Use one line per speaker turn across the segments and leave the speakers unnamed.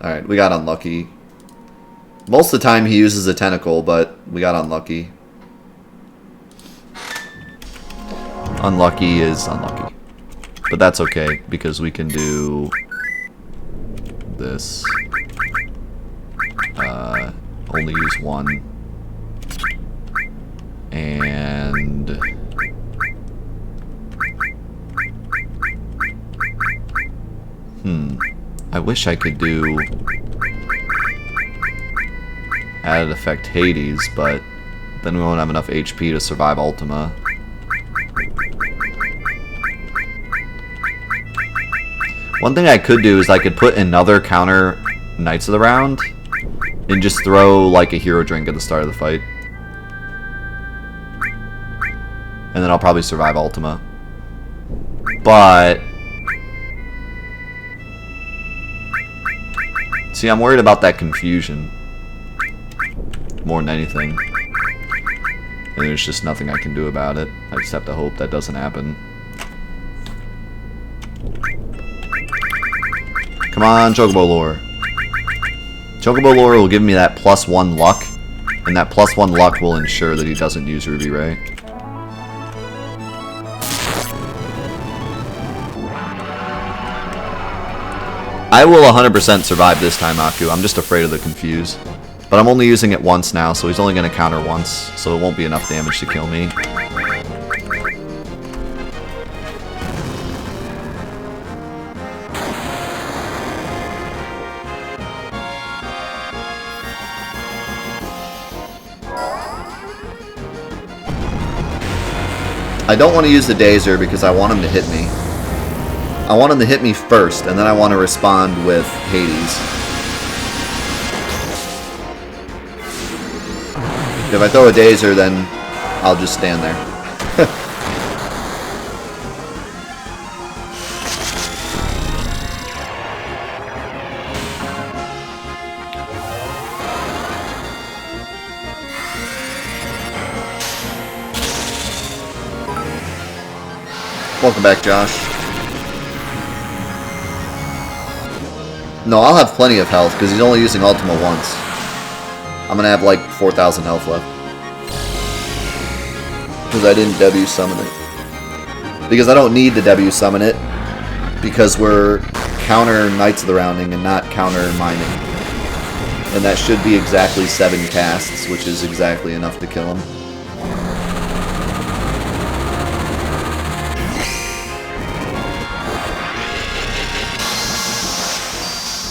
Alright, we got unlucky. Most of the time he uses a tentacle, but we got unlucky. Unlucky is unlucky. But that's okay, because we can do this. Only use one. And... I wish I could do added effect Hades, but then we won't have enough HP to survive Ultima. One thing I could do is I could put another counter Knights of the Round and just throw like a hero drink at the start of the fight. And then I'll probably survive Ultima. But... see, I'm worried about that confusion. More than anything. And there's just nothing I can do about it. I just have to hope that doesn't happen. Come on, Chocobo Lore. Chocobo Lore will give me that +1 luck. And that +1 luck will ensure that he doesn't use Ruby Ray. I will 100% survive this time, Aku. I'm just afraid of the confuse. But I'm only using it once now, so he's only going to counter once, so it won't be enough damage to kill me. I don't want to use the Dazer because I want him to hit me. I want him to hit me first, and then I want to respond with Hades. If I throw a Dazer, then I'll just stand there. Welcome back, Josh. No, I'll have plenty of health, because he's only using Ultima once. I'm going to have like 4,000 health left. Because I didn't W summon it. Because I don't need to W summon it. Because we're counter Knights of the Rounding and not counter Mining. And that should be exactly 7 casts, which is exactly enough to kill him.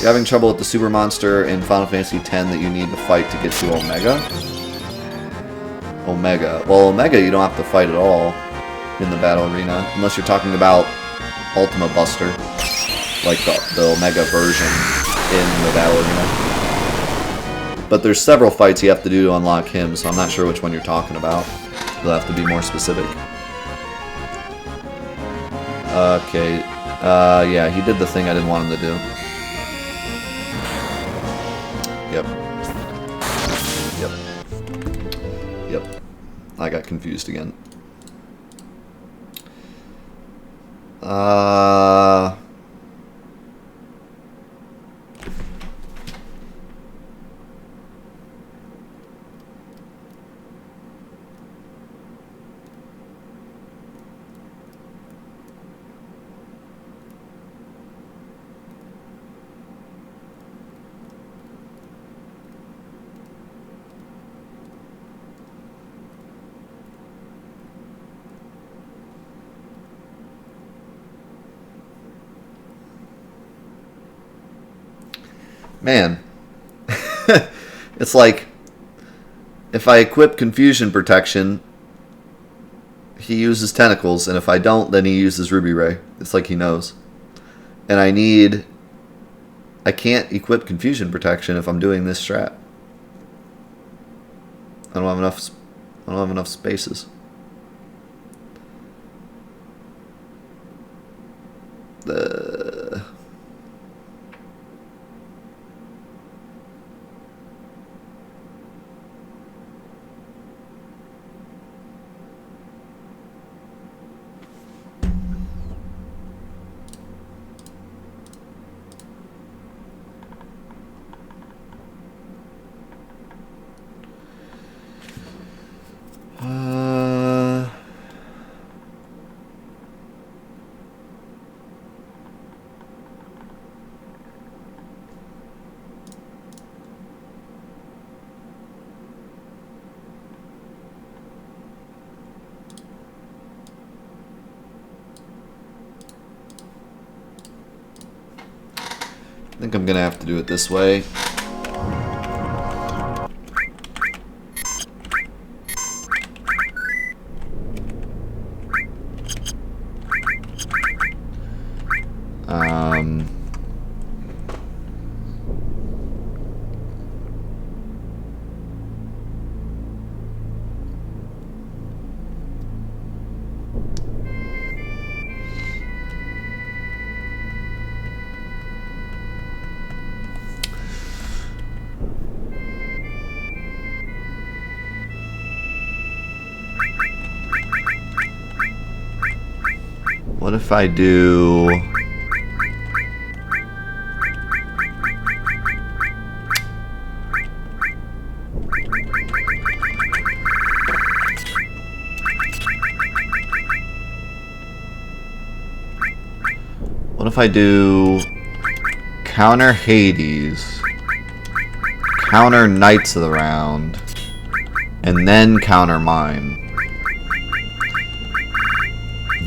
You're having trouble with the super monster in Final Fantasy X that you need to fight to get to Omega? Omega. Well, Omega you don't have to fight at all in the battle arena. Unless you're talking about Ultima Buster. Like the Omega version in the battle arena. But there's several fights you have to do to unlock him, so I'm not sure which one you're talking about. You'll have to be more specific. Okay. Yeah, he did the thing I didn't want him to do. Yep. I got confused again. Man, it's like, if I equip Confusion Protection, he uses Tentacles, and if I don't, then he uses Ruby Ray. It's like he knows. And I can't equip Confusion Protection if I'm doing this strat. I don't have enough spaces. think I'm gonna have to do it this way. What if I do... What if I do counter Hades, counter Knights of the Round, and then counter Mime?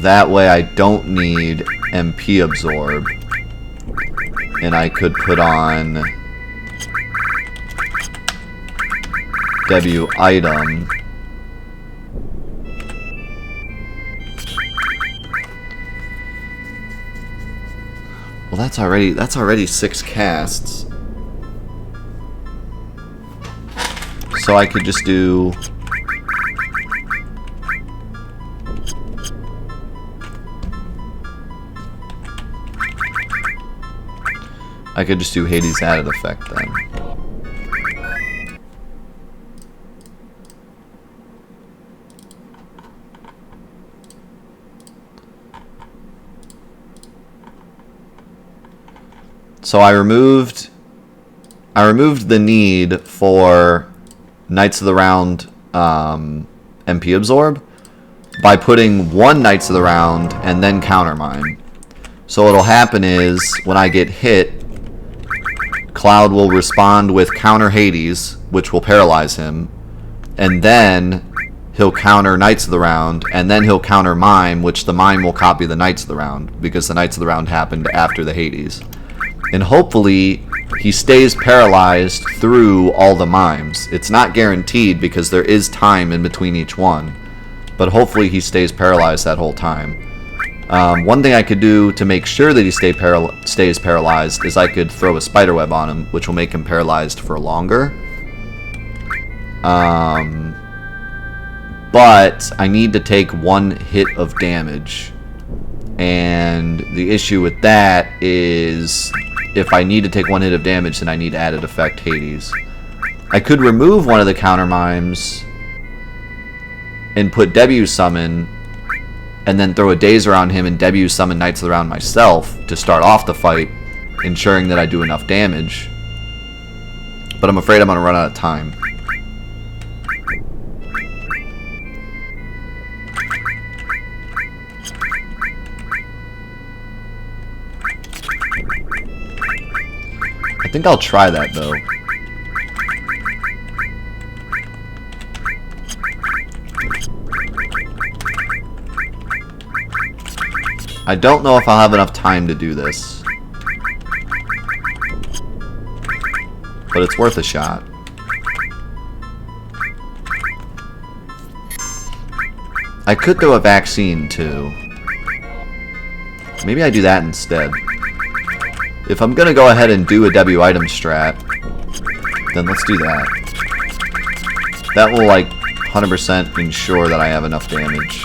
That way I don't need MP Absorb, and I could put on W item. Well, that's already 6 casts. So I could just do... I could just do Hades added effect then. So I removed the need for Knights of the Round MP Absorb by putting 1 Knights of the Round and then counter Mime. So what'll happen is when I get hit, Cloud will respond with counter Hades, which will paralyze him, and then he'll counter Knights of the Round, and then he'll counter Mime, which the Mime will copy the Knights of the Round, because the Knights of the Round happened after the Hades. And hopefully, he stays paralyzed through all the Mimes. It's not guaranteed, because there is time in between each one, but hopefully he stays paralyzed that whole time. One thing I could do to make sure that he stays paralyzed is I could throw a spiderweb on him, which will make him paralyzed for longer. But I need to take 1 hit of damage. And the issue with that is if I need to take 1 hit of damage, then I need added effect Hades. I could remove one of the counter Mimes and put W Summon, and then throw a Daze around him and W Summon Knights of the Round myself to start off the fight, ensuring that I do enough damage. But I'm afraid I'm going to run out of time. I think I'll try that, though. I don't know if I'll have enough time to do this, but it's worth a shot. I could throw a vaccine too. Maybe I do that instead. If I'm gonna go ahead and do a W item strat, then let's do that. That will like 100% ensure that I have enough damage.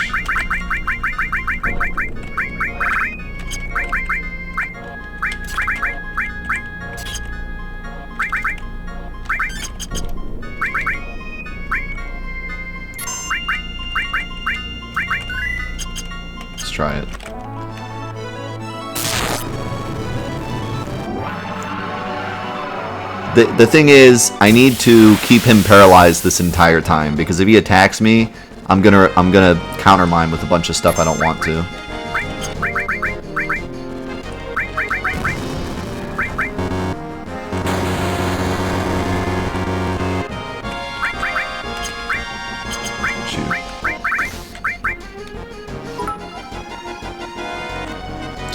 Try it. The thing is, I need to keep him paralyzed this entire time, because if he attacks me, I'm gonna counter mine with a bunch of stuff I don't want to.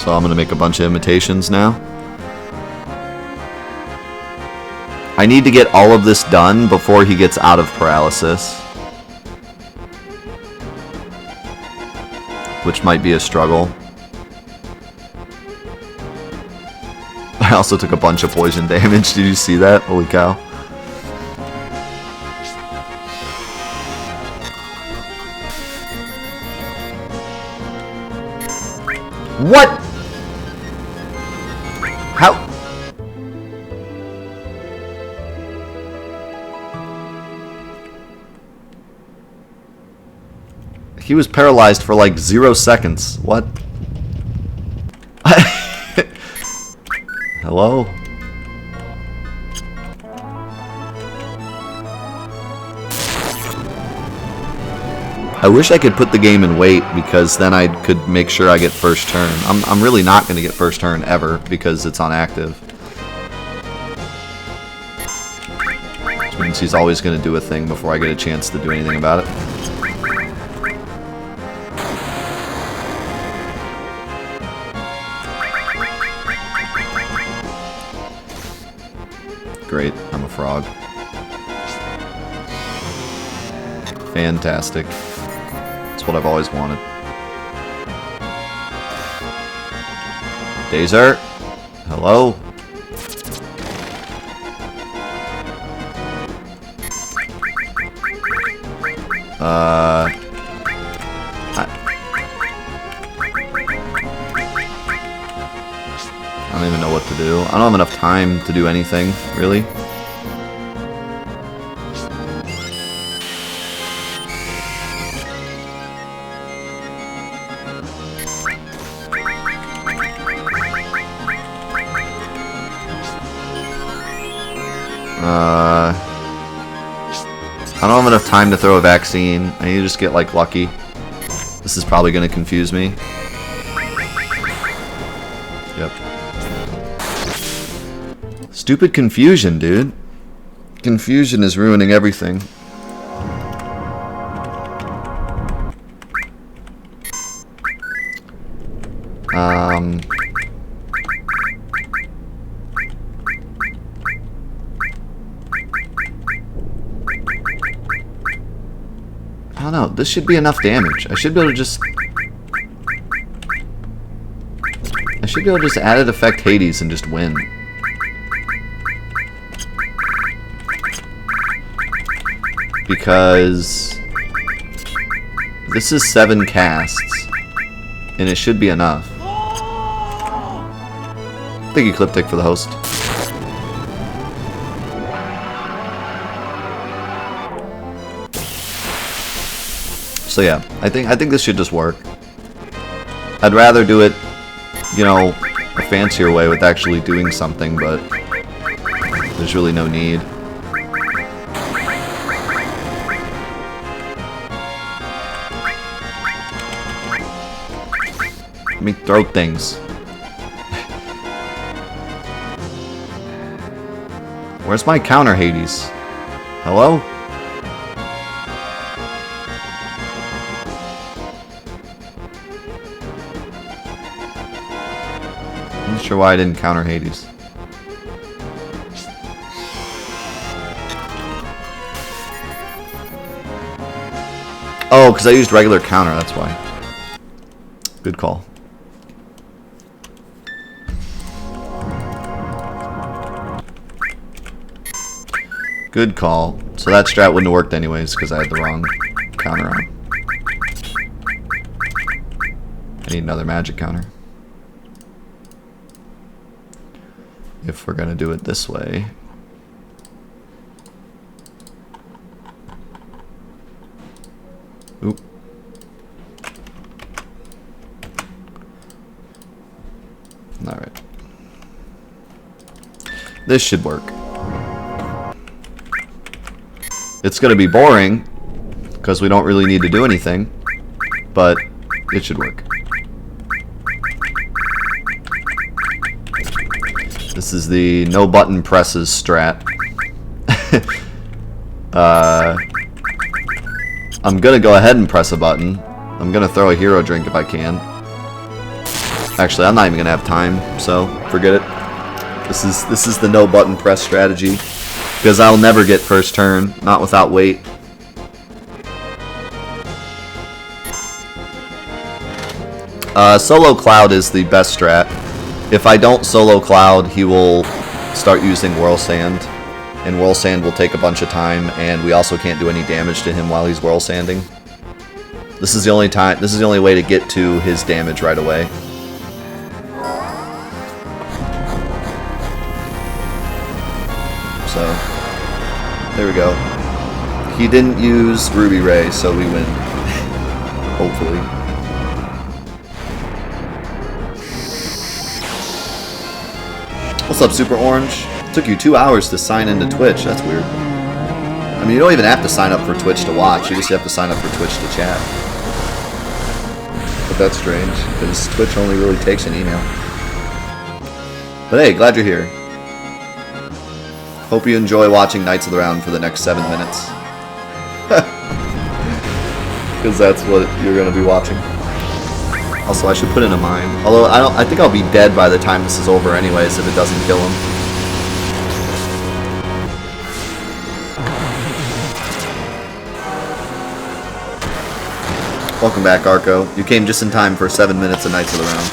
So I'm going to make a bunch of imitations now. I need to get all of this done before he gets out of paralysis. Which might be a struggle. I also took a bunch of poison damage. Did you see that? Holy cow. What? How? He was paralyzed for like 0 seconds. What? Hello? I wish I could put the game in wait, because then I could make sure I get first turn. I'm really not going to get first turn ever because it's on active. Which means he's always going to do a thing before I get a chance to do anything about it. Great, I'm a frog. Fantastic. That's what I've always wanted. Dazer? Hello? I don't even know what to do. I don't have enough time to do anything, really. I don't have enough time to throw a vaccine. I need to just get, like, lucky. This is probably going to confuse me. Yep. Stupid confusion, dude. Confusion is ruining everything. I don't know. This should be enough damage. I should be able to just add it effect Hades and just win. Because this is 7 casts, and it should be enough. Thank you, Cliptic, for the host. So yeah, I think this should just work. I'd rather do it, you know, a fancier way with actually doing something, but there's really no need. Let me throw things. Where's my counter, Hades? Hello? I'm not sure why I didn't counter Hades. Oh, because I used regular counter, that's why. Good call. Good call. So that strat wouldn't have worked anyways because I had the wrong counter on. I need another magic counter. If we're going to do it this way. Oop. Alright. This should work. It's going to be boring, because we don't really need to do anything, but it should work. This is the no button presses strat. I'm going to go ahead and press a button. I'm going to throw a hero drink if I can. Actually, I'm not even going to have time, so forget it. This is the no button press strategy. Because I'll never get first turn, not without weight. Solo Cloud is the best strat. If I don't solo Cloud, he will start using Whirl Sand. And Whirl Sand will take a bunch of time, and we also can't do any damage to him while he's Whirl Sanding. This is the only way to get to his damage right away. So, there we go. He didn't use Ruby Ray, so we win. Hopefully. What's up, Super Orange? Took you 2 hours to sign into Twitch. That's weird. I mean, you don't even have to sign up for Twitch to watch. You just have to sign up for Twitch to chat. But that's strange, because Twitch only really takes an email. But hey, glad you're here. Hope you enjoy watching Knights of the Round for the next 7 minutes. Because that's what you're going to be watching. Also, I should put in a mine. Although, I think I'll be dead by the time this is over anyways, if it doesn't kill him. Welcome back, Arco. You came just in time for 7 minutes of Knights of the Round.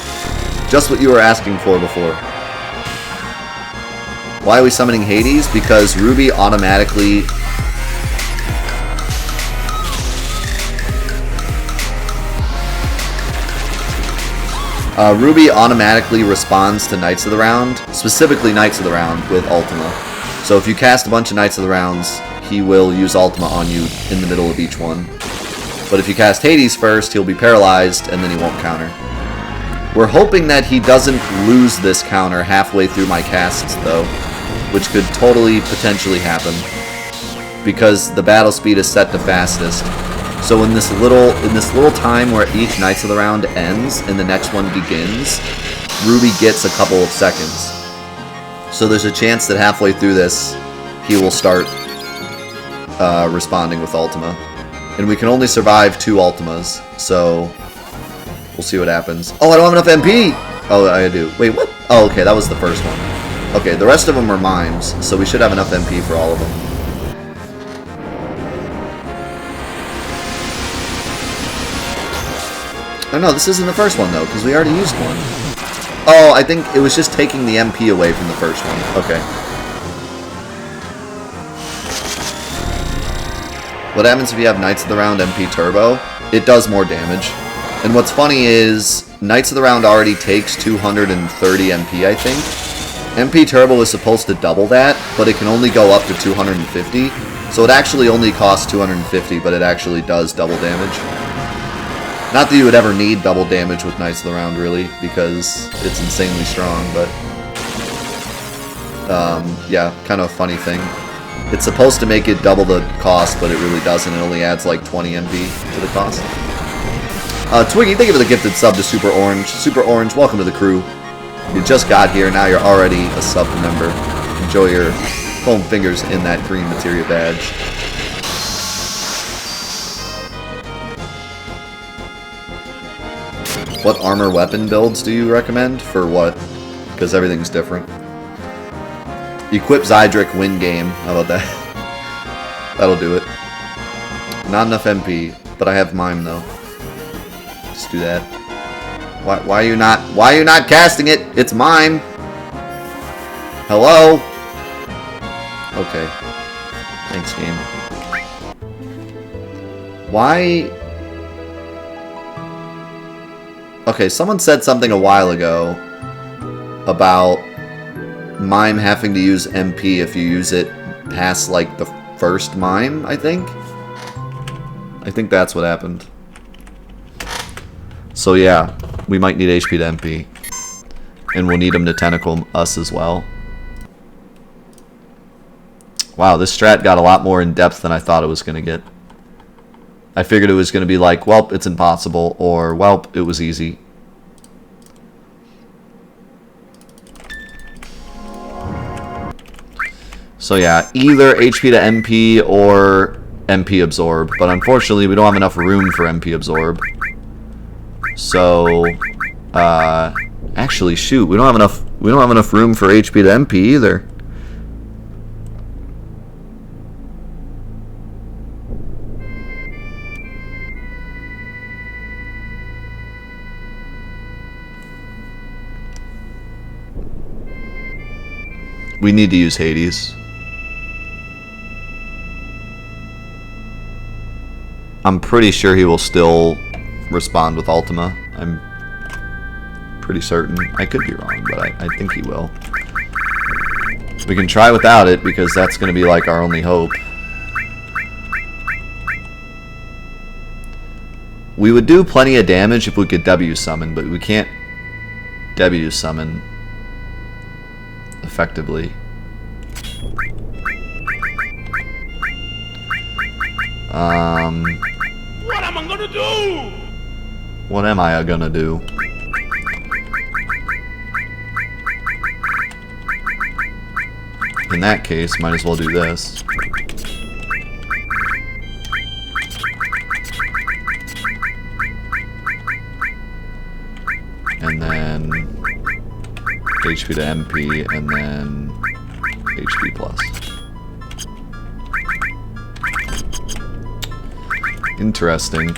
Just what you were asking for before. Why are we summoning Hades? Because Ruby automatically... Ruby automatically responds to Knights of the Round, specifically Knights of the Round, with Ultima. So if you cast a bunch of Knights of the Rounds, he will use Ultima on you in the middle of each one. But if you cast Hades first, he'll be paralyzed, and then he won't counter. We're hoping that he doesn't lose this counter halfway through my casts, though, which could totally potentially happen, because the battle speed is set to fastest. So in this little time where each Knights of the Round ends and the next one begins, Ruby gets a couple of seconds. So there's a chance that halfway through this, he will start responding with Ultima. And we can only survive 2 Ultimas, so we'll see what happens. Oh, I don't have enough MP! Oh, I do. Wait, what? Oh, okay, that was the first one. Okay, the rest of them are mimes, so we should have enough MP for all of them. Oh no, this isn't the first one though, because we already used one. Oh, I think it was just taking the MP away from the first one. Okay. What happens if you have Knights of the Round MP Turbo? It does more damage. And what's funny is, Knights of the Round already takes 230 MP, I think. MP Turbo is supposed to double that, but it can only go up to 250. So it actually only costs 250, but it actually does double damage. Not that you would ever need double damage with Knights of the Round, really, because it's insanely strong, but... yeah, kind of a funny thing. It's supposed to make it double the cost, but it really doesn't. It only adds like 20 MP to the cost. Twiggy, thank you for the gifted sub to Super Orange. Super Orange, welcome to the crew. You just got here, now you're already a sub member. Enjoy your foam fingers in that green materia badge. What armor weapon builds do you recommend? For what? Because everything's different. Equip Zydric, win game. How about that? That'll do it. Not enough MP, but I have Mime though. Just do that. Why are you not casting it? It's Mime. Hello? Okay. Thanks, game. Why? Okay, someone said something a while ago about Mime having to use MP if you use it past, like, the first Mime, I think? I think that's what happened. So yeah, we might need HP to MP. And we'll need him to tentacle us as well. Wow, this strat got a lot more in depth than I thought it was going to get. I figured it was going to be like, welp, it's impossible, or welp, it was easy. So yeah, either HP to MP or MP absorb, but unfortunately we don't have enough room for MP absorb. So, actually, shoot, we don't have enough room for HP to MP either. We need to use Hades. I'm pretty sure he will still respond with Ultima. I'm pretty certain. I could be wrong, but I think he will. We can try without it, because that's going to be like our only hope. We would do plenty of damage if we could W summon, but we can't W summon effectively.
What am I gonna do?
What am I gonna do? In that case, might as well do this. And then HP to MP, and then HP plus. Interesting.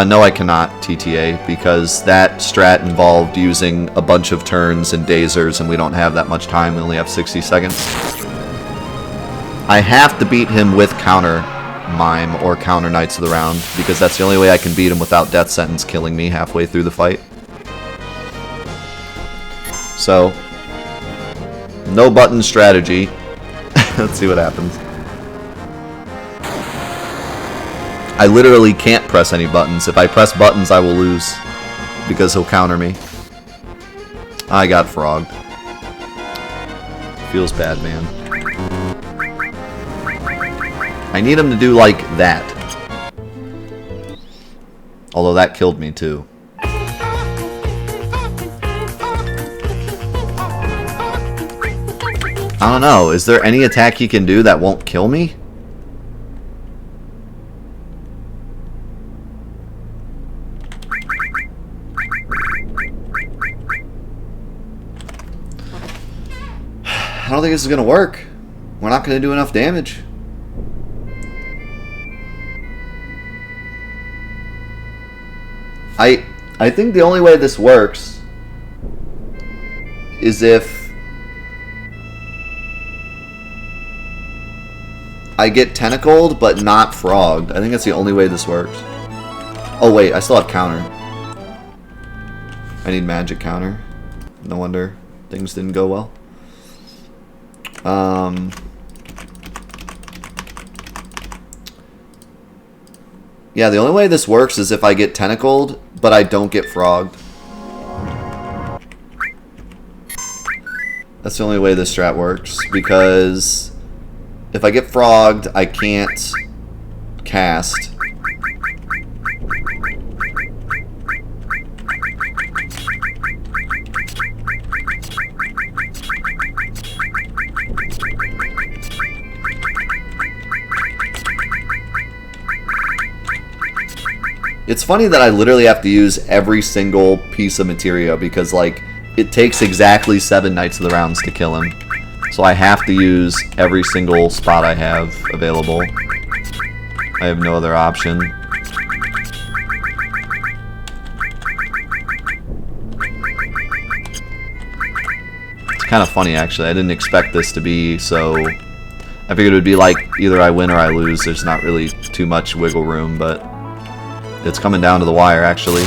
No, I cannot TTA, because that strat involved using a bunch of turns and dazers, and we don't have that much time. We only have 60 seconds. I have to beat him with counter Mime or counter Knights of the Round, because that's the only way I can beat him without Death Sentence killing me halfway through the fight. So, no button strategy. Let's see what happens. I literally can't press any buttons. If I press buttons, I will lose, because he'll counter me. I got frogged. Feels bad, man. I need him to do like that. Although that killed me too. I don't know. Is there any attack he can do that won't kill me? I don't think this is going to work. We're not going to do enough damage. I think the only way this works is if I get tentacled but not frogged. I think that's the only way this works. Oh wait, I still have counter. I need magic counter. No wonder things didn't go well. Yeah, the only way this works is if I get tentacled, but I don't get frogged. That's the only way this strat works, because if I get frogged, I can't cast. It's funny that I literally have to use every single piece of materia, because like it takes exactly 7 Knights of the Rounds to kill him. So I have to use every single spot I have available. I have no other option. It's kind of funny actually. I didn't expect this to be so... I figured it would be like either I win or I lose. There's not really too much wiggle room, but it's coming down to the wire actually.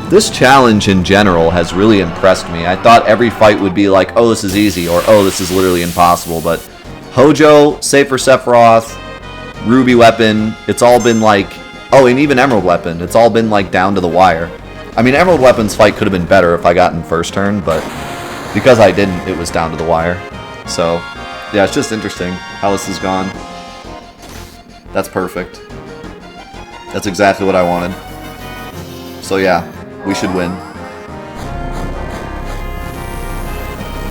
This challenge in general has really impressed me. I thought every fight would be like, oh, this is easy, or oh, this is literally impossible, but Hojo, Safer Sephiroth, Ruby Weapon, it's all been like, oh, and even Emerald Weapon, it's all been like down to the wire. I mean, Emerald Weapon's fight could have been better if I got in first turn, but because I didn't, it was down to the wire. So, yeah, it's just interesting how this has gone. That's perfect. That's exactly what I wanted. So yeah, we should win.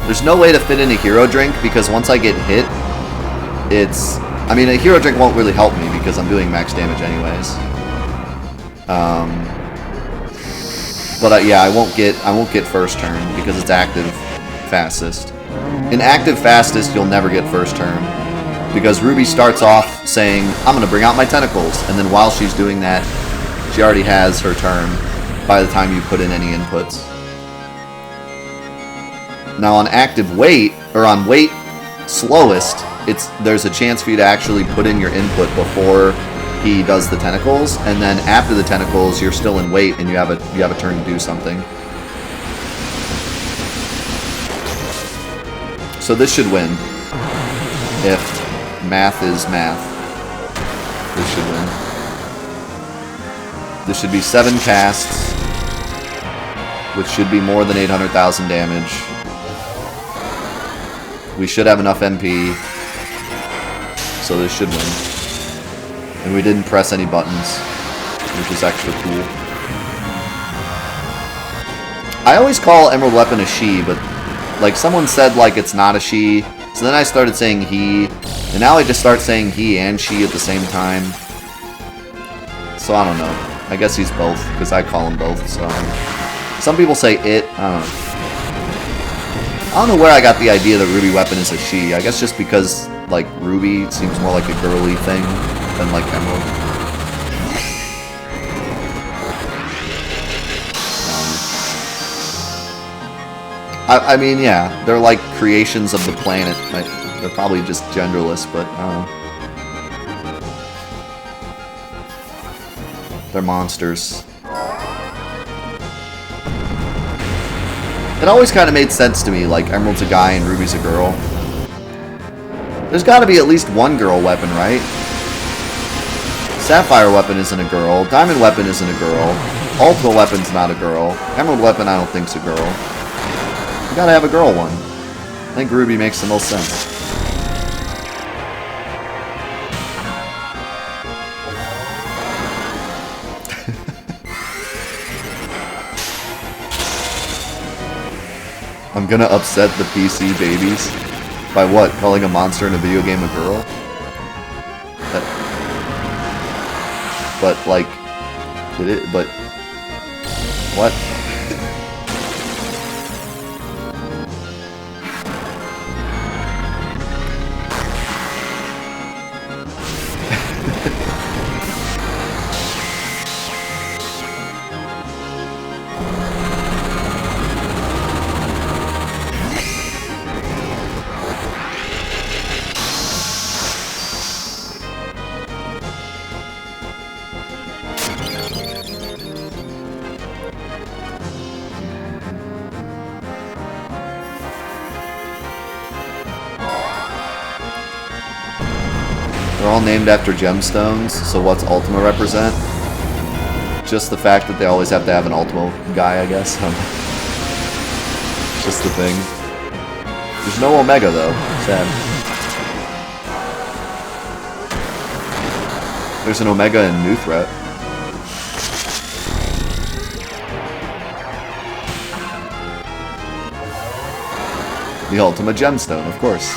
There's no way to fit in a hero drink, because once I get hit, it's... I mean, a hero drink won't really help me because I'm doing max damage anyways. But yeah, I won't get first turn because it's active fastest. In active fastest, you'll never get first turn. Because Ruby starts off saying, I'm going to bring out my tentacles. And then while she's doing that, she already has her turn by the time you put in any inputs. Now on active wait, or on wait slowest, there's a chance for you to actually put in your input before he does the tentacles, and then after the tentacles, you're still in wait and you have a turn to do something. So this should win. If math is math, this should win. This should be 7 casts, which should be more than 800,000 damage. We should have enough MP, so this should win. And we didn't press any buttons, which is extra cool. I always call Emerald Weapon a she, but like someone said like it's not a she, so then I started saying he, and now I just start saying he and she at the same time. So I don't know. I guess he's both, because I call him both, so... Some people say it, I don't know. I don't know where I got the idea that Ruby Weapon is a she. I guess just because, like, Ruby seems more like a girly thing than, like, Emerald. I mean, yeah, they're like creations of the planet. They're probably just genderless, but I don't know. They're monsters. It always kind of made sense to me, like Emerald's a guy and Ruby's a girl. There's got to be at least one girl weapon, right? Sapphire Weapon isn't a girl. Diamond Weapon isn't a girl. Ultimate Weapon's not a girl. Emerald Weapon I don't think's a girl. You gotta have a girl one. I think Ruby makes the most sense. I'm gonna upset the PC babies. By what? Calling a monster in a video game a girl? But, like... Did it? But... What? They're all named after gemstones, so what's Ultima represent? Just the fact that they always have to have an Ultima guy, I guess. Just the thing. There's no Omega, though. Sad. There's an Omega in New Threat. The Ultima Gemstone, of course.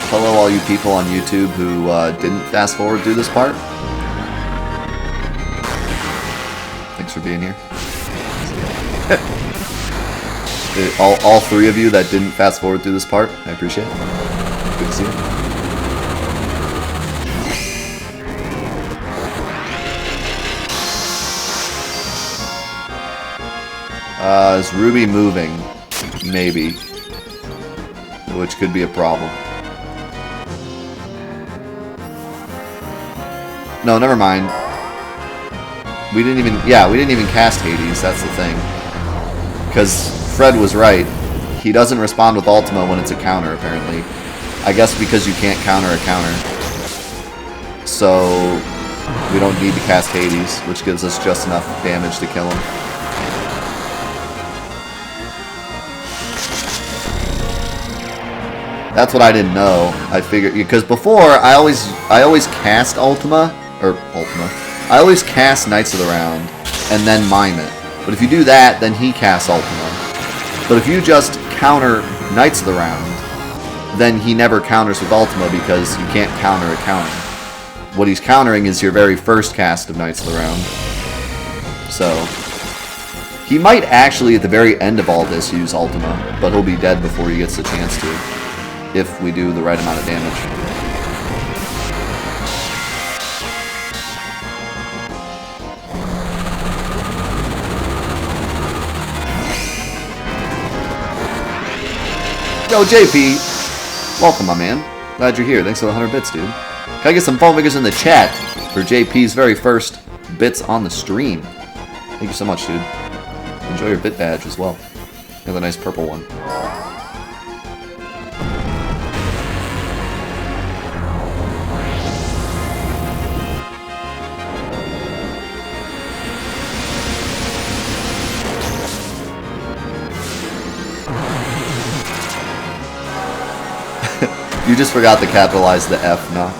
Hello all you people on YouTube who didn't fast forward through this part. Thanks for being here. all 3 of you that didn't fast forward through this part, I appreciate it. Good to see you. Is Ruby moving? Maybe. Which could be a problem. No, never mind. We didn't even cast Hades, that's the thing. Because Fred was right. He doesn't respond with Ultima when it's a counter, apparently. I guess because you can't counter a counter. So, we don't need to cast Hades, which gives us just enough damage to kill him. That's what I didn't know. I figured, because before, I always cast Ultima. I always cast Knights of the Round, and then mime it. But if you do that, then he casts Ultima. But if you just counter Knights of the Round, then he never counters with Ultima because you can't counter a counter. What he's countering is your very first cast of Knights of the Round. So, he might actually, at the very end of all this, use Ultima, but he'll be dead before he gets the chance to, if we do the right amount of damage. Yo, JP! Welcome, my man. Glad you're here. Thanks for the 100 bits, dude. Can I get some phone fingers in the chat for JP's very first bits on the stream? Thank you so much, dude. Enjoy your bit badge as well. You have a nice purple one. You just forgot to capitalize the F, no?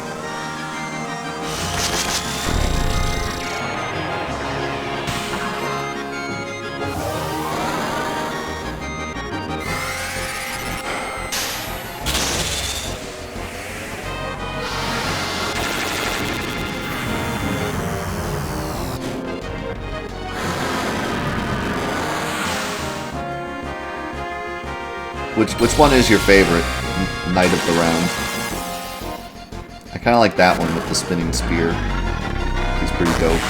Which one is your favorite Knight of the Round? I kind of like that one with the spinning spear. He's pretty dope.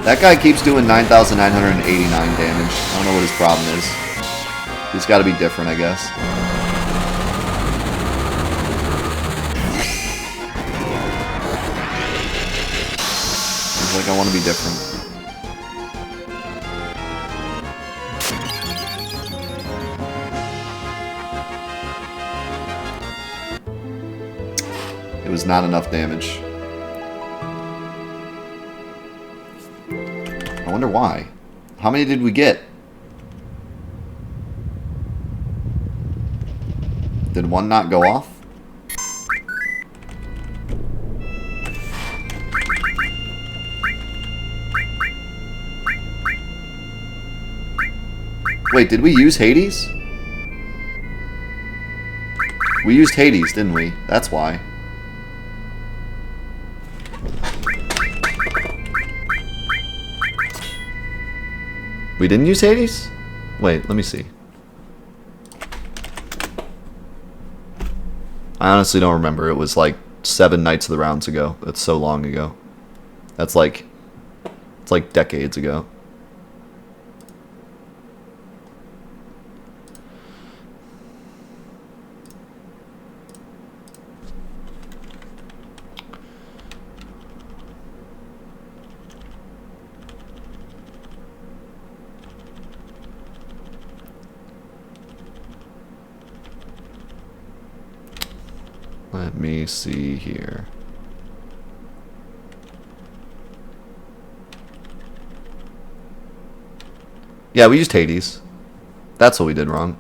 That guy keeps doing 9,989 damage. I don't know what his problem is. He's got to be different, I guess. He's like, I want to be different. It was not enough damage. I wonder why. How many did we get? Did one not go off? Wait, did we use Hades? We used Hades, didn't we? That's why. We didn't use Hades? Wait, let me see. I honestly don't remember. It was like 7 Knights of the Rounds ago. That's so long ago. That's like... It's like decades ago. Let me see here. Yeah, we used Hades. That's what we did wrong.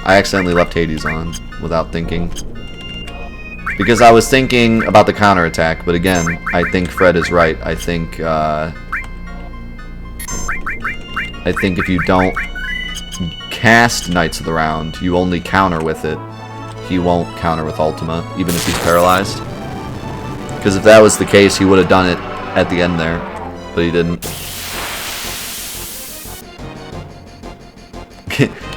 I accidentally left Hades on without thinking. Because I was thinking about the counterattack, but again, I think Fred is right. I think if you don't cast Knights of the Round, you only counter with it. He won't counter with Ultima, even if he's paralyzed. Because if that was the case, he would have done it at the end there, but he didn't.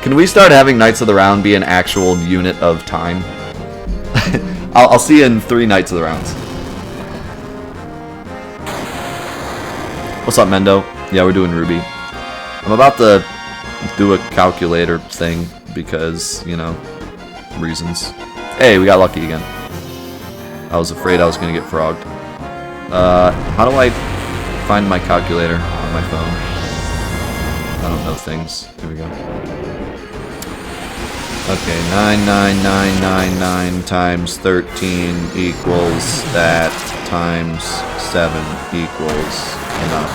Can we start having Knights of the Round be an actual unit of time? I'll see you in 3 Knights of the Rounds. What's up, Mendo? Yeah, we're doing Ruby. I'm about to do a calculator thing because, you know, reasons. Hey, we got lucky again. I was afraid I was going to get frogged. How do I find my calculator on my phone? I don't know things. Here we go. Okay, 99999 times 13 equals that times 7 equals enough.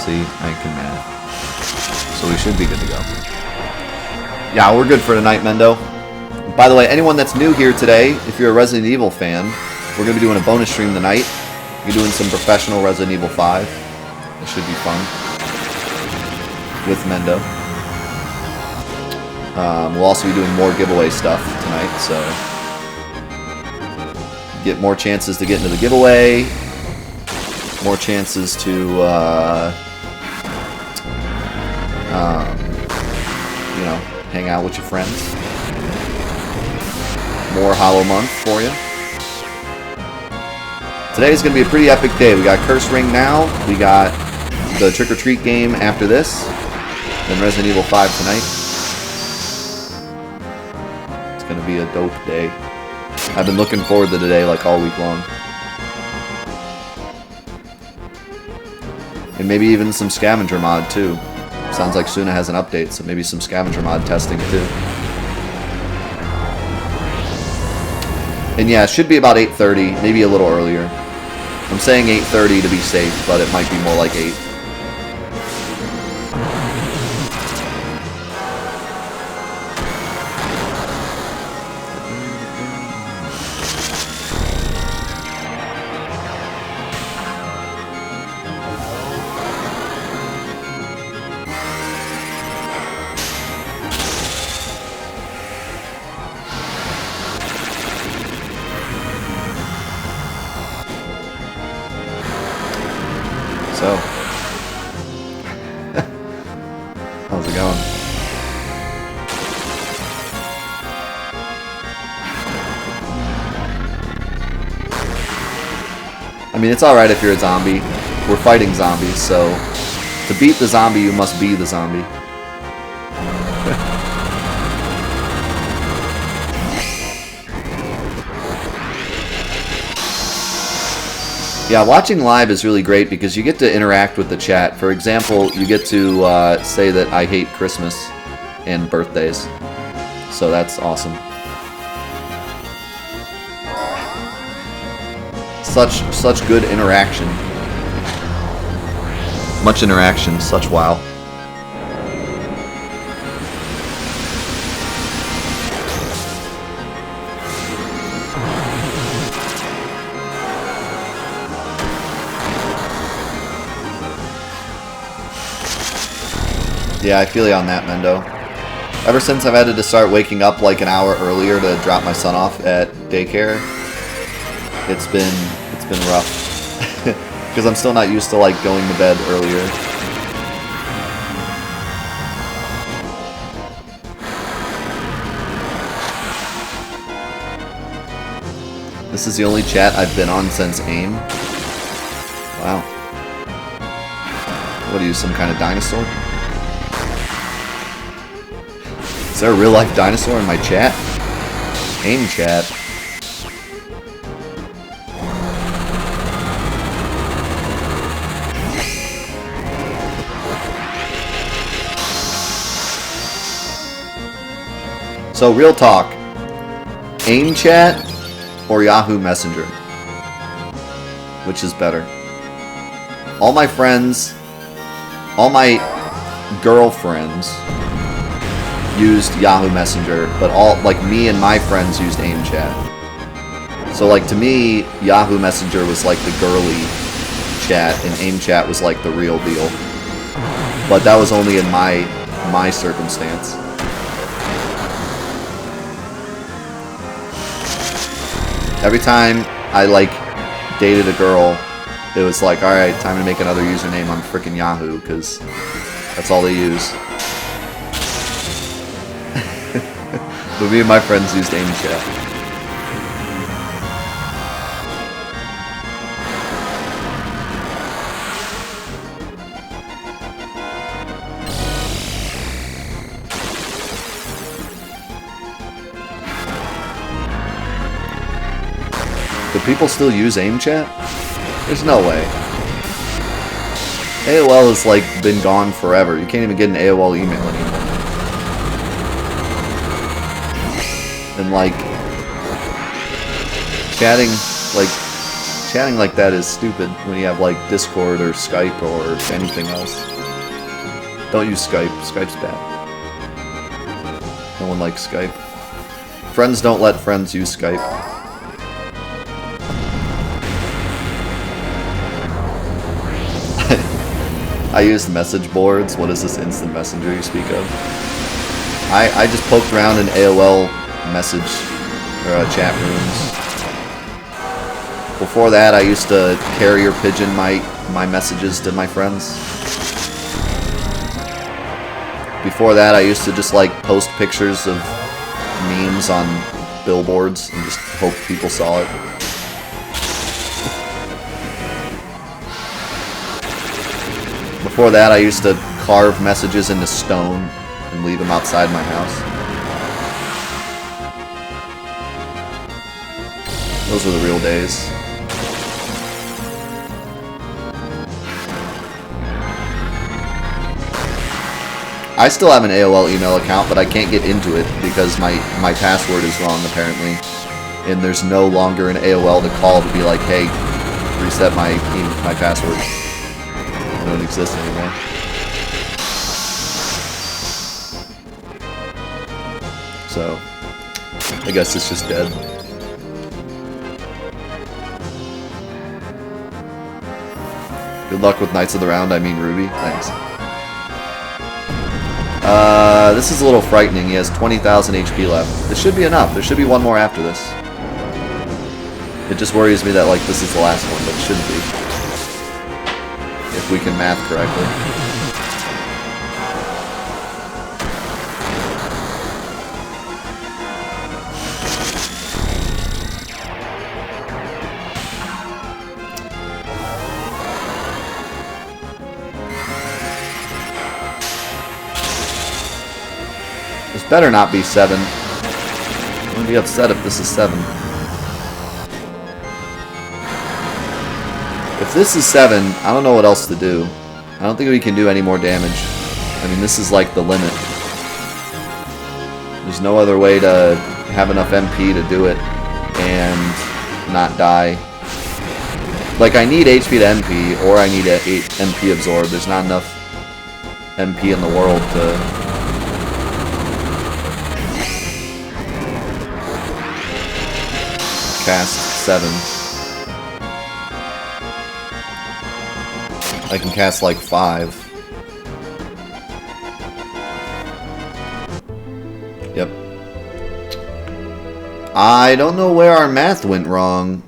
See, I can math. So we should be good to go. Yeah, we're good for tonight, Mendo. By the way, anyone that's new here today, if you're a Resident Evil fan, we're going to be doing a bonus stream tonight. We're doing some professional Resident Evil 5. It should be fun. With Mendo. We'll also be doing more giveaway stuff tonight, so get more chances to get into the giveaway, more chances to you know, hang out with your friends. More Hollow Month for you. Today is going to be a pretty epic day. We got Curse Ring now. We got the Trick or Treat game after this. Then Resident Evil 5 tonight. It's going to be a dope day. I've been looking forward to today like all week long. And maybe even some scavenger mod too. Sounds like Suna has an update, so maybe some scavenger mod testing too. And yeah, it should be about 8:30, maybe a little earlier. I'm saying 8:30 to be safe, but it might be more like 8. So, how's it going? I mean, it's alright if you're a zombie. We're fighting zombies, so to beat the zombie, you must be the zombie. Yeah, watching live is really great because you get to interact with the chat. For example, you get to say that I hate Christmas and birthdays. So that's awesome. Such good interaction. Much interaction, such wow. Yeah, I feel you on that, Mendo. Ever since I've had to start waking up like an hour earlier to drop my son off at daycare, it's been rough. Because I'm still not used to like going to bed earlier. This is the only chat I've been on since AIM. Wow. What are you, some kind of dinosaur? Is there a real life dinosaur in my chat? AIM chat. So real talk. AIM chat or Yahoo Messenger? Which is better? All my friends, all my girlfriends used Yahoo Messenger, but all, like, me and my friends used AIM chat. So, like, to me, Yahoo Messenger was like the girly chat, and AIM chat was like the real deal. But that was only in my circumstance. Every time I, like, dated a girl, it was like, alright, time to make another username on frickin' Yahoo, because that's all they use. But me and my friends used AIM chat. Do people still use AIM chat? There's no way. AOL has like been gone forever. You can't even get an AOL email anymore. And like chatting like that is stupid when you have like Discord or Skype or anything else. Don't use Skype. Skype's bad. No one likes Skype. Friends don't let friends use Skype. I use message boards. What is this instant messenger you speak of? I just poked around in AOL message or chat rooms. Before that, I used to carrier pigeon my messages to my friends. Before that, I used to just like post pictures of memes on billboards and just hope people saw it. Before that, I used to carve messages into stone and leave them outside my house. Those were the real days. I still have an AOL email account, but I can't get into it because my password is wrong, apparently. And there's no longer an AOL to call to be like, hey, reset my password. It don't exist anymore. So, I guess it's just dead. Good luck with Knights of the Round, I mean Ruby. Thanks. This is a little frightening. He has 20,000 HP left. This should be enough. There should be one more after this. It just worries me that, like, this is the last one, but it shouldn't be. If we can math correctly. Better not be 7. I'm gonna be upset if this is 7. If this is 7, I don't know what else to do. I don't think we can do any more damage. I mean, this is like the limit. There's no other way to have enough MP to do it and not die. Like, I need HP to MP, or I need a MP absorb. There's not enough MP in the world to... cast 7. I can cast like 5. Yep. I don't know where our math went wrong.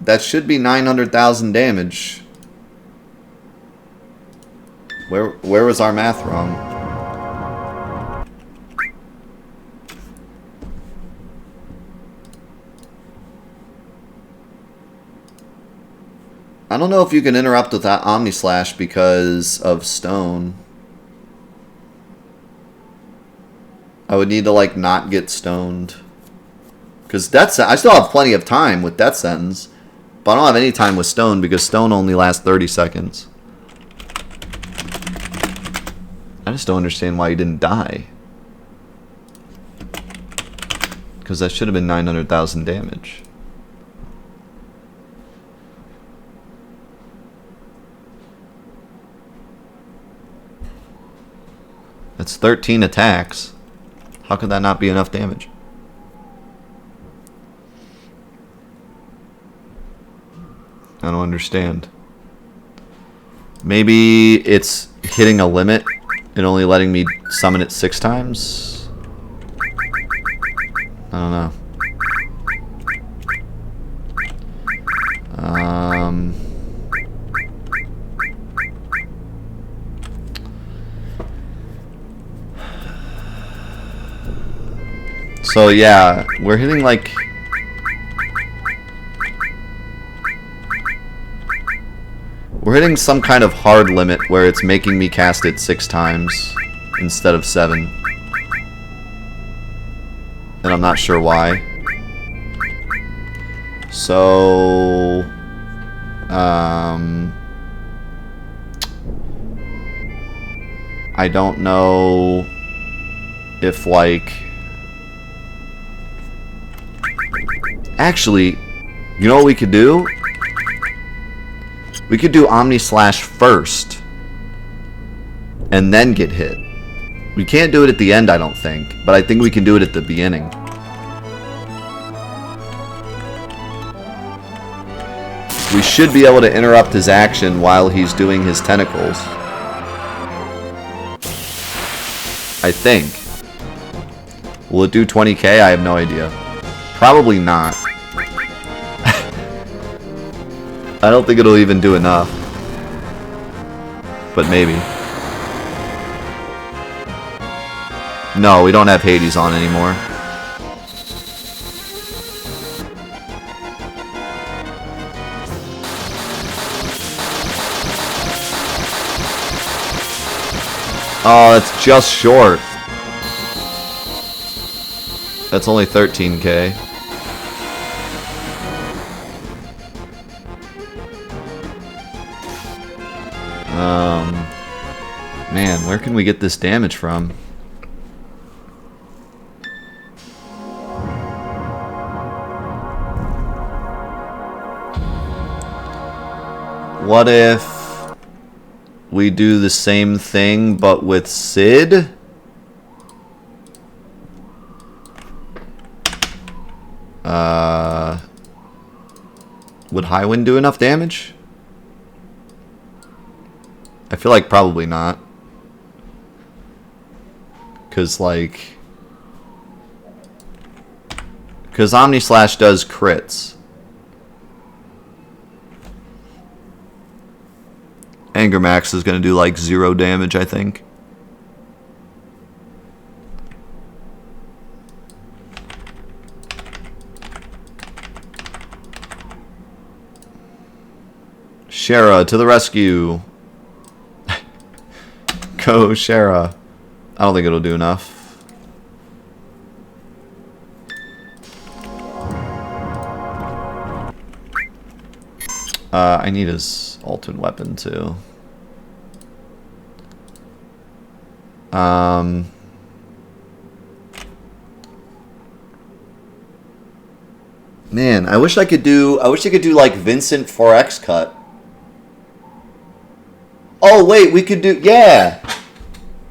That should be 900,000 damage. Where was our math wrong? I don't know if you can interrupt with that Omni Slash because of stone. I would need to, like, not get stoned. Because I still have plenty of time with Death Sentence. But I don't have any time with stone because stone only lasts 30 seconds. I just don't understand why he didn't die. Because that should have been 900,000 damage. That's 13 attacks. How could that not be enough damage? I don't understand. Maybe it's hitting a limit and only letting me summon it 6 times? I don't know. So yeah, we're hitting like... We're hitting some kind of hard limit where it's making me cast it 6 times instead of 7. And I'm not sure why. So... I don't know if, like... Actually, you know what we could do? We could do Omni Slash first and then get hit. We can't do it at the end, I don't think, but I think we can do it at the beginning. We should be able to interrupt his action while he's doing his tentacles. I think. Will it do 20k? I have no idea. Probably not. I don't think it'll even do enough. But maybe. No, we don't have Hades on anymore. Oh, that's just short. That's only 13k. Man, where can we get this damage from? What if we do the same thing but with Sid? Would Highwind do enough damage? I feel like probably not. Because Omni Slash does crits. Anger Max is going to do like 0 damage, I think. Shara to the rescue. Go, Shara. I don't think it'll do enough. I need his ultimate weapon too. Man, I wish I could do like Vincent 4X cut. Oh wait, we could do, yeah.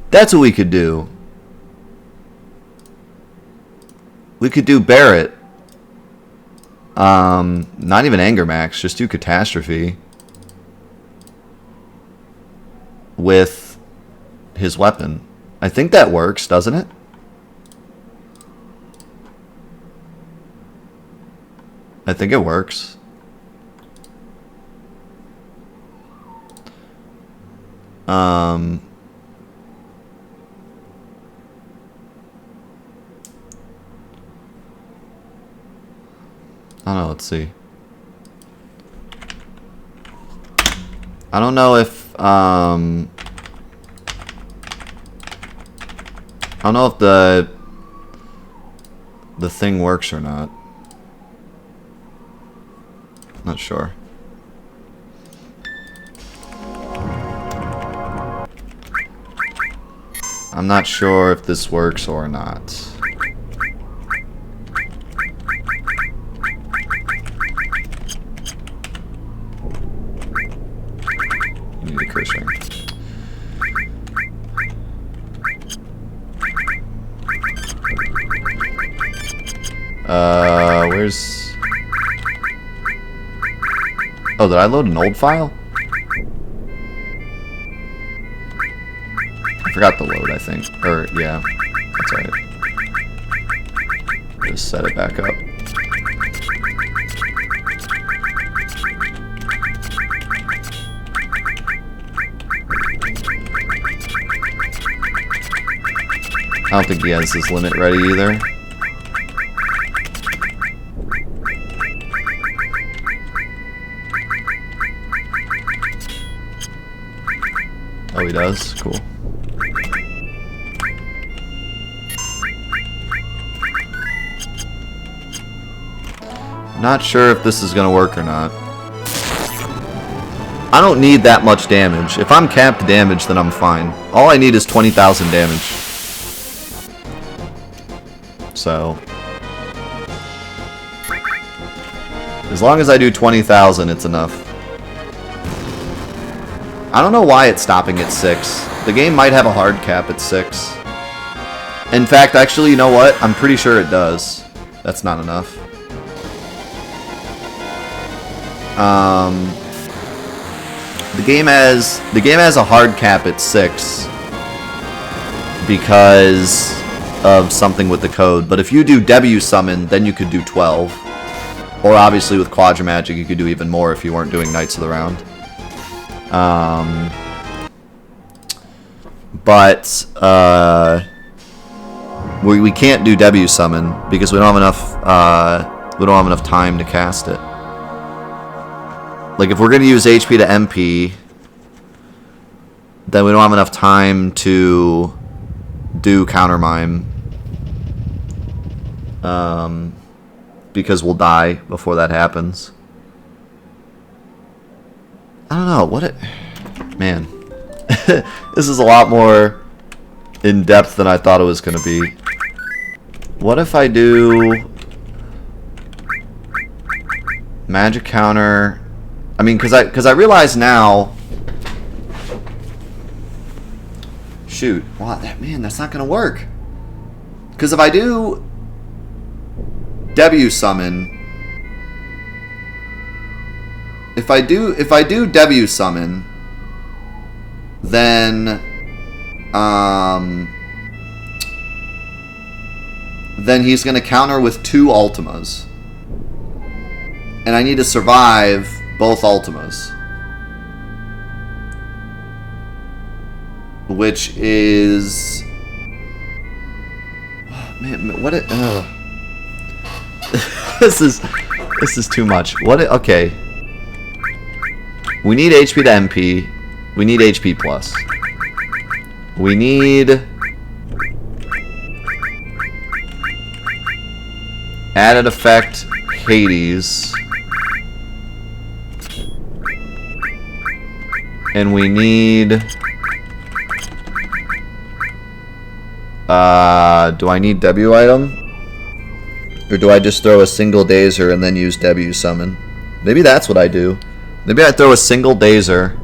That's what we could do. We could do Barrett. Not even Anger Max, just do Catastrophe. With his weapon. I think that works, doesn't it? I think it works. I don't know, let's see. I don't know if I don't know if the thing works or not. Not sure. I'm not sure if this works or not. I need a curse ring. Where's... Oh, did I load an old file? I forgot to load, I think. Or, yeah. That's alright. Just set it back up. I don't think he has his limit ready either. Oh, he does? Cool. Not sure if this is going to work or not. I don't need that much damage. If I'm capped damage, then I'm fine. All I need is 20,000 damage. So... as long as I do 20,000, it's enough. I don't know why it's stopping at 6. The game might have a hard cap at 6. In fact, actually, you know what? I'm pretty sure it does. That's not enough. The game has a hard cap at 6 because of something with the code. But if you do W summon, then you could do 12. Or obviously with Quadra Magic, you could do even more if you weren't doing Knights of the Round. But we can't do W summon because we don't have enough time to cast it. Like if we're gonna use HP to MP, then we don't have enough time to do Counter Mime. Because we'll die before that happens. I don't know what it. Man, this is a lot more in depth than I thought it was gonna be. What if I do magic counter? I mean, because I realize now. Shoot, wow, man, that's not gonna work. Because if I do W summon, if I do W summon, then he's gonna counter with 2 Ultimas, and I need to survive both Ultimas, which is, oh, man, what it. This is too much. Okay. We need HP to MP. We need HP plus. We need added effect Hades. And we need do I need W item? Or do I just throw a single Dazer and then use W summon? Maybe that's what I do. Maybe I throw a single Dazer.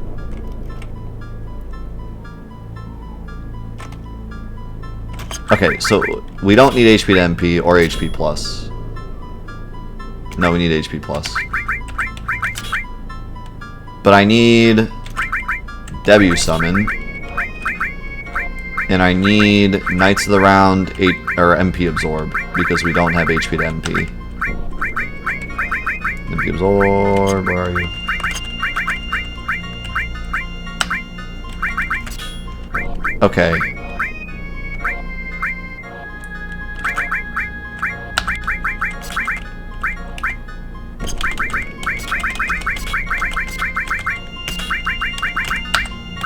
Okay, so we don't need HP to MP or HP plus. No, we need HP plus. But I need W summon. And I need Knights of the Round or MP absorb because we don't have HP to MP. MP absorb, where are you? Okay.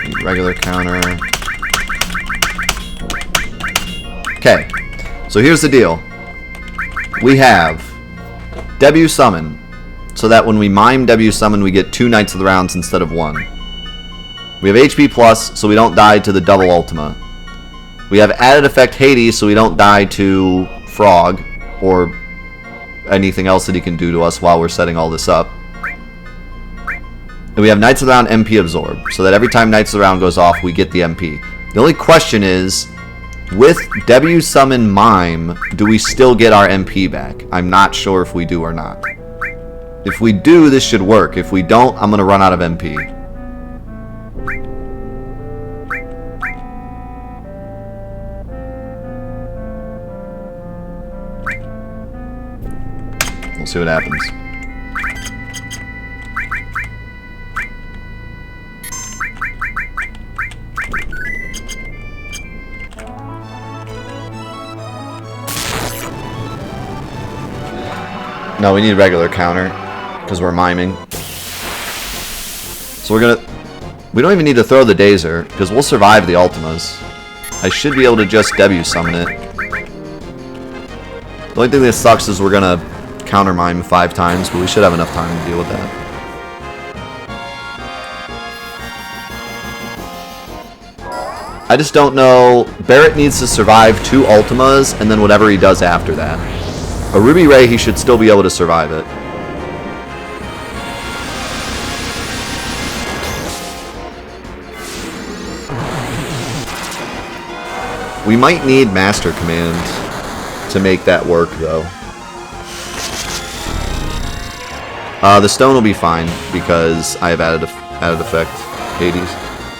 Need regular counter. Okay, so here's the deal. We have W summon, so that when we mime W summon, we get 2 Knights of the Rounds instead of 1. We have HP plus, so we don't die to the double Ultima. We have added effect Hades, so we don't die to Frog or anything else that he can do to us while we're setting all this up. And we have Knights of the Round MP absorb, so that every time Knights of the Round goes off, we get the MP. The only question is, with W summon mime, do we still get our MP back? I'm not sure if we do or not. If we do, this should work. If we don't, I'm going to run out of MP. We'll see what happens. No, we need regular counter because we're miming. So we don't even need to throw the Dazer because we'll survive the Ultimas. I should be able to just W summon it. The only thing that sucks is we're gonna counter mime 5 times, but we should have enough time to deal with that. I just don't know. Barrett needs to survive 2 Ultimas and then whatever he does after that. A Ruby Ray, he should still be able to survive it. We might need Master Command to make that work, though. The stone will be fine because I have added effect Hades.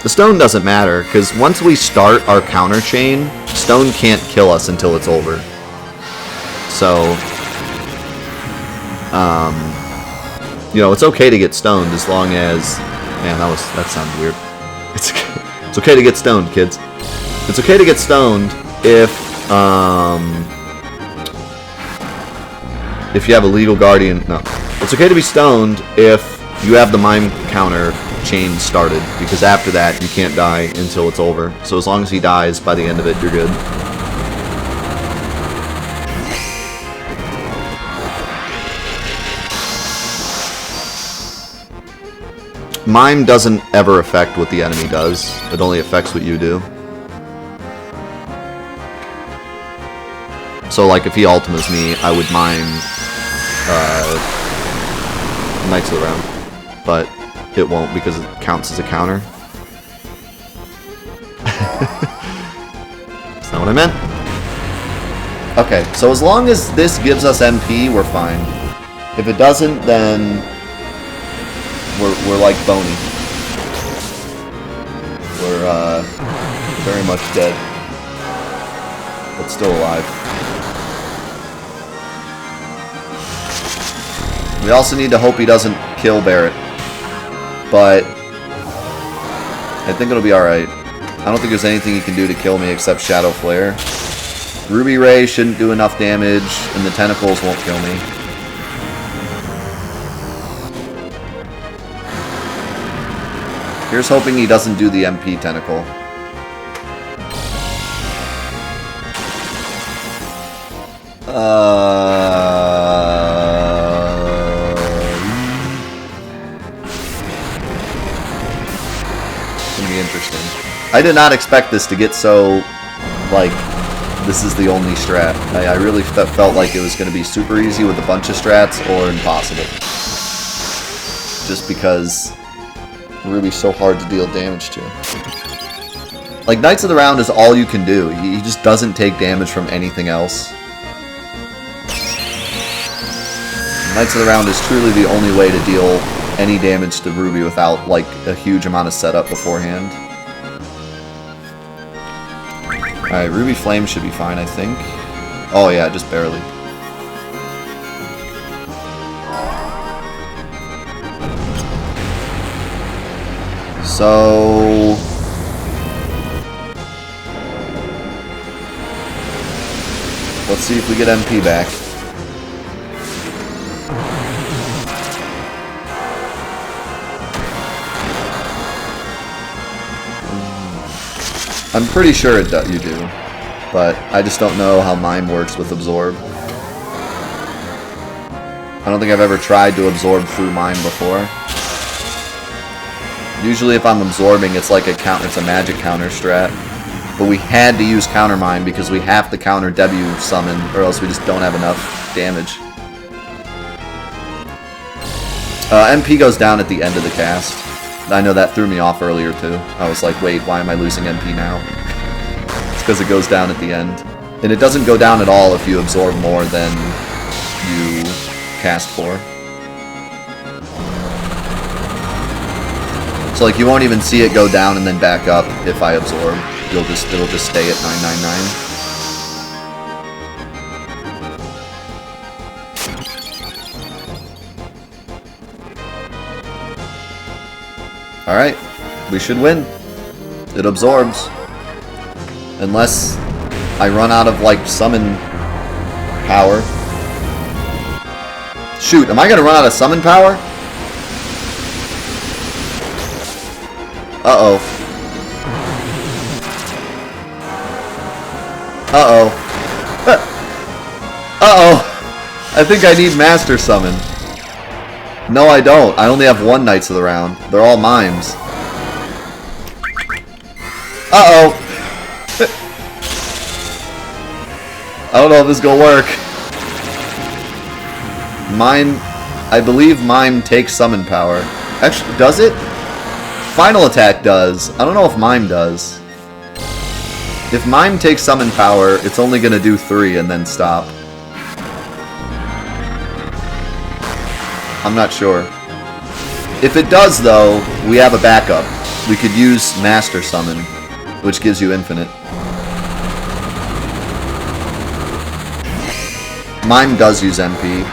The stone doesn't matter because once we start our counter chain, Stone can't kill us until it's over. So, you know, it's okay to get stoned as long as... Man, that sounded weird. It's okay to get stoned, kids. It's okay to get stoned if you have a legal guardian. No. It's okay to be stoned if you have the mime counter chain started, because after that you can't die until it's over. So as long as he dies by the end of it, you're good. Mime doesn't ever affect what the enemy does. It only affects what you do. So like if he ultimates me, I would mime Knights of the Round. But it won't because it counts as a counter. That's not what I meant. Okay, so as long as this gives us MP, we're fine. If it doesn't, then we're like Boney. We're very much dead, but still alive. We also need to hope he doesn't kill Barret, but I think it'll be alright. I don't think there's anything he can do to kill me except Shadow Flare. Ruby Ray shouldn't do enough damage, and the tentacles won't kill me. Here's hoping he doesn't do the MP tentacle. It's gonna be interesting. I did not expect this to get so, like, this is the only strat. I really felt like it was going to be super easy with a bunch of strats or impossible. Just because Ruby's so hard to deal damage to. Like, Knights of the Round is all you can do. He just doesn't take damage from anything else. Knights of the Round is truly the only way to deal any damage to Ruby without, like, a huge amount of setup beforehand. Alright, Ruby Flame should be fine, I think. Oh yeah, just barely. So... let's see if we get MP back. I'm pretty sure you do, but I just don't know how Mime works with Absorb. I don't think I've ever tried to absorb through Mime before. Usually if I'm absorbing, it's like it's a magic counter strat. But we had to use counter Mime because we have to counter W summon, or else we just don't have enough damage. MP goes down at the end of the cast. I know that threw me off earlier too. I was like, wait, why am I losing MP now? It's because it goes down at the end. And it doesn't go down at all if you absorb more than you cast for. So like you won't even see it go down and then back up if I absorb. It'll just stay at 999. Alright, we should win. It absorbs. Unless I run out of, like, summon power. Shoot, am I gonna run out of summon power? Uh-oh. Uh-oh. Uh-oh. I think I need Master Summon. No, I don't. I only have one Knights of the Round. They're all mimes. Uh-oh. I don't know if this is gonna work. Mime... I believe Mime takes summon power. Actually, does it? Final Attack does. I don't know if Mime does. If Mime takes summon power, it's only gonna do 3 and then stop. I'm not sure. If it does, though, we have a backup. We could use Master Summon, which gives you infinite. Mime does use MP.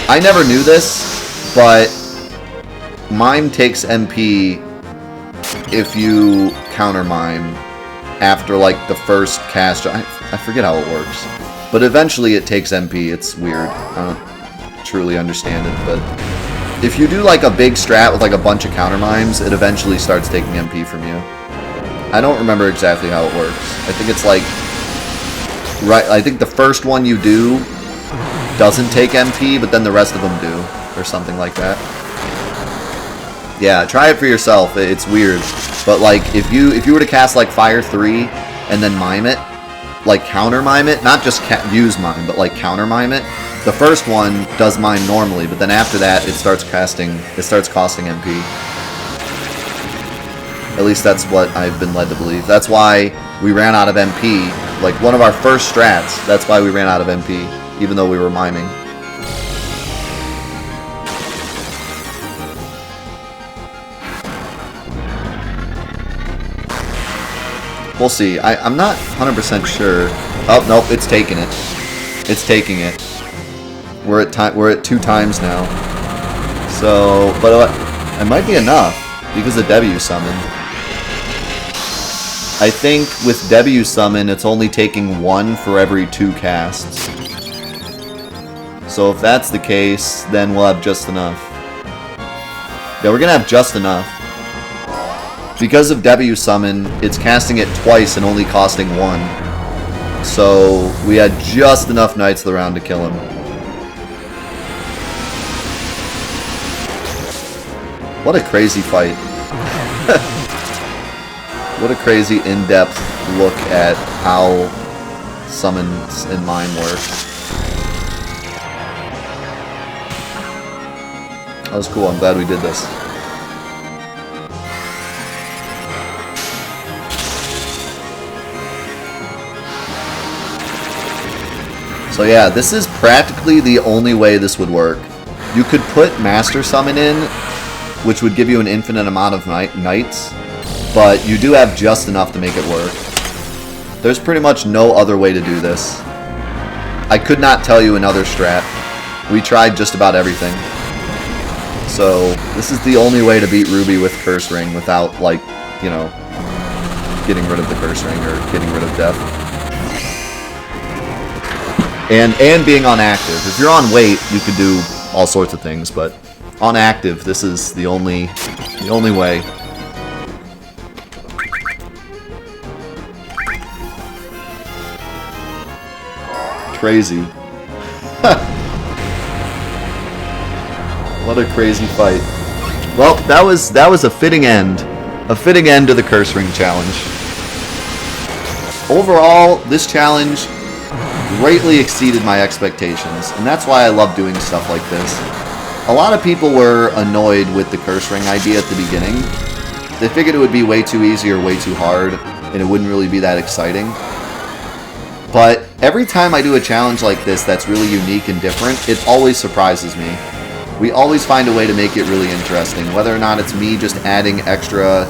I never knew this, but Mime takes MP if you counter Mime after like the first cast. I forget how it works, but eventually it takes MP. It's weird. I don't truly understand it, but if you do like a big strat with like a bunch of counter Mimes, it eventually starts taking MP from you. I don't remember exactly how it works. I think it's like I think the first one you do doesn't take MP, but then the rest of them do, or something like that. Yeah, try it for yourself. It's weird, but like if you were to cast like Fire 3 and then mime it, like counter mime it, not just use mime, but like counter mime it. The first one does mime normally, but then after that it starts costing MP. At least that's what I've been led to believe. That's why we ran out of MP. Like, one of our first strats, that's why we ran out of MP, even though we were miming. We'll see. I'm not 100% sure. Oh, nope, it's taking it. It's taking it. We're at 2 times now. So, but it might be enough because of W summon. I think with W summon, it's only taking 1 for every 2 casts. So if that's the case, then we'll have just enough. Yeah, we're gonna have just enough. Because of W summon, it's casting it twice and only costing 1. So we had just enough Knights of the Round to kill him. What a crazy fight. What a crazy in-depth look at how summons and mime work. That was cool. I'm glad we did this. So yeah, this is practically the only way this would work. You could put Master Summon in, which would give you an infinite amount of knights, but you do have just enough to make it work. There's pretty much no other way to do this. I could not tell you another strat. We tried just about everything. So this is the only way to beat Ruby with Curse Ring without, like, you know, getting rid of the Curse Ring or getting rid of death. And being on active. If you're on wait, you could do all sorts of things, but on active, this is the only way. Crazy. What a crazy fight. Well, that was a fitting end. A fitting end to the Curse Ring challenge. Overall, this challenge greatly exceeded my expectations, and that's why I love doing stuff like this. A lot of people were annoyed with the Curse Ring idea at the beginning. They figured it would be way too easy or way too hard, and it wouldn't really be that exciting. But every time I do a challenge like this that's really unique and different, it always surprises me. We always find a way to make it really interesting, whether or not it's me just adding extra,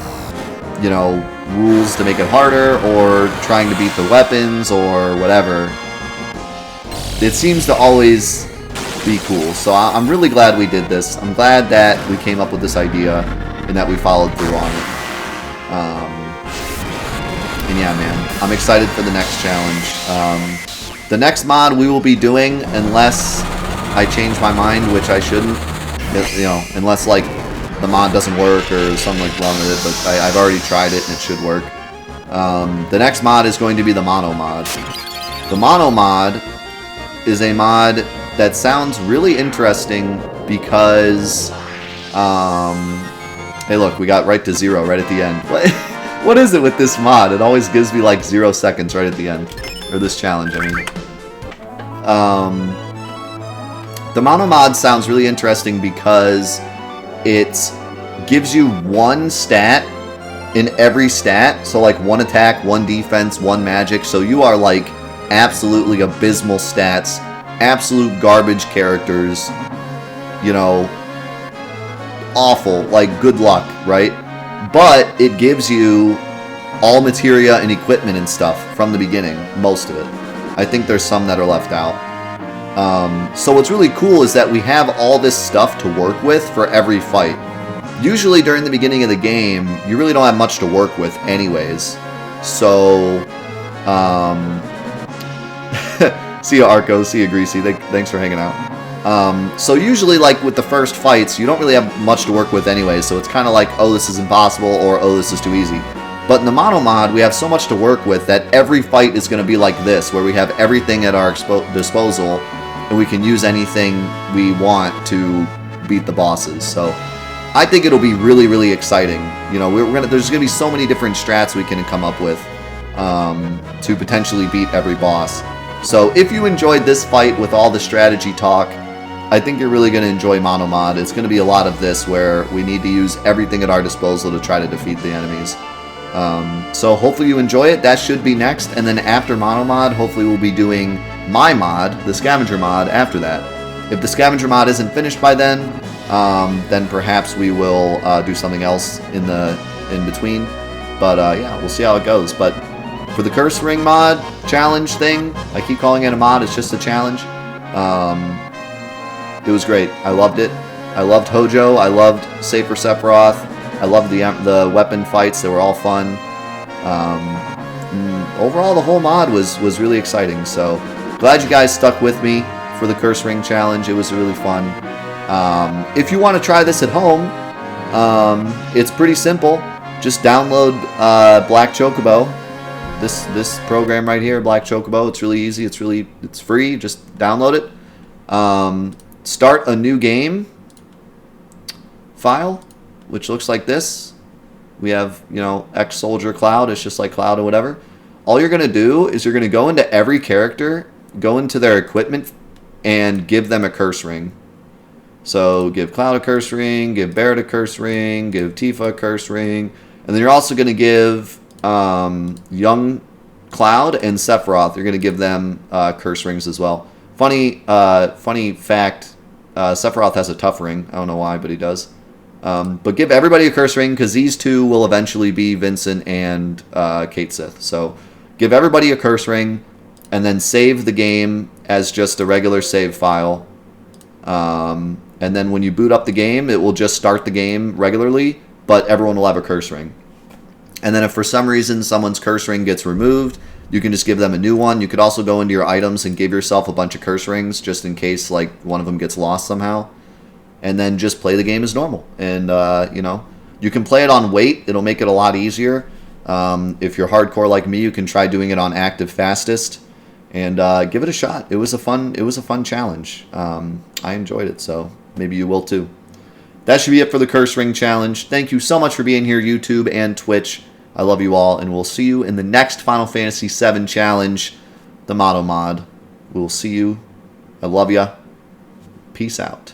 you know, rules to make it harder, or trying to beat the weapons, or whatever. It seems to always be cool, so I'm really glad we did this. I'm glad that we came up with this idea, and that we followed through on it. And yeah, man, I'm excited for the next challenge. The next mod we will be doing, unless I change my mind, which I shouldn't, you know, unless like the mod doesn't work or something like wrong with it, but I've already tried it and it should work. The next mod is going to be the Mono mod. The Mono mod is a mod that sounds really interesting because, hey look, we got right to 0 right at the end. What is it with this mod? It always gives me like 0 seconds right at the end. Or this challenge, I mean. The Mono mod sounds really interesting because it gives you 1 stat in every stat. So like 1 attack, 1 defense, 1 magic. So you are like absolutely abysmal stats. Absolute garbage characters. You know, awful. Like good luck, right? But it gives you all materia and equipment and stuff from the beginning. Most of it. I think there's some that are left out. So what's really cool is that we have all this stuff to work with for every fight. Usually during the beginning of the game, you really don't have much to work with anyways. So, see ya, Arco. See ya, Greasy. Thanks for hanging out. So usually, like, with the first fights, you don't really have much to work with anyways. So it's kind of like, oh, this is impossible, or oh, this is too easy. But in the mono mod, we have so much to work with that every fight is going to be like this, where we have everything at our disposal, and we can use anything we want to beat the bosses. So I think it'll be really, really exciting. You know, there's gonna be so many different strats we can come up with to potentially beat every boss. So if you enjoyed this fight with all the strategy talk, I think you're really gonna enjoy Mono Mod. It's gonna be a lot of this where we need to use everything at our disposal to try to defeat the enemies. So hopefully you enjoy it. That should be next, and then after Mono Mod, hopefully we'll be doing my mod, the Scavenger mod, after that. If the Scavenger mod isn't finished by then perhaps we will do something else in between. But yeah, we'll see how it goes. But for the Curse Ring mod challenge thing, I keep calling it a mod, it's just a challenge. It was great. I loved it. I loved Hojo. I loved Safer Sephiroth. I loved the weapon fights. They were all fun. Overall, the whole mod was really exciting. So glad you guys stuck with me for the Curse Ring challenge. It was really fun. If you want to try this at home, it's pretty simple. Just download Black Chocobo. This program right here, Black Chocobo. It's really easy. It's free. Just download it. Start a new game file, which looks like this. We have, you know, X Soldier Cloud. It's just like Cloud or whatever. All you're gonna do is you're gonna go into every character, go into their equipment, and give them a curse ring. So give Cloud a curse ring, give Barret a curse ring, give Tifa a curse ring, and then you're also going to give young Cloud and Sephiroth, you're going to give them curse rings as well. Funny fact, Sephiroth has a tough ring. I don't know why, but he does. But give everybody a curse ring, because these two will eventually be Vincent and Kate Sith. So give everybody a curse ring, and then save the game as just a regular save file. And then when you boot up the game, it will just start the game regularly, but everyone will have a curse ring. And then if for some reason someone's curse ring gets removed, you can just give them a new one. You could also go into your items and give yourself a bunch of curse rings, just in case like one of them gets lost somehow. And then just play the game as normal. And, you know, you can play it on wait. It'll make it a lot easier. If you're hardcore like me, you can try doing it on active fastest. And give it a shot. It was a fun challenge. I enjoyed it, so maybe you will too. That should be it for the Curse Ring Challenge. Thank you so much for being here, YouTube and Twitch. I love you all, and we'll see you in the next Final Fantasy VII Challenge, the Mono Mod. We'll see you. I love ya. Peace out.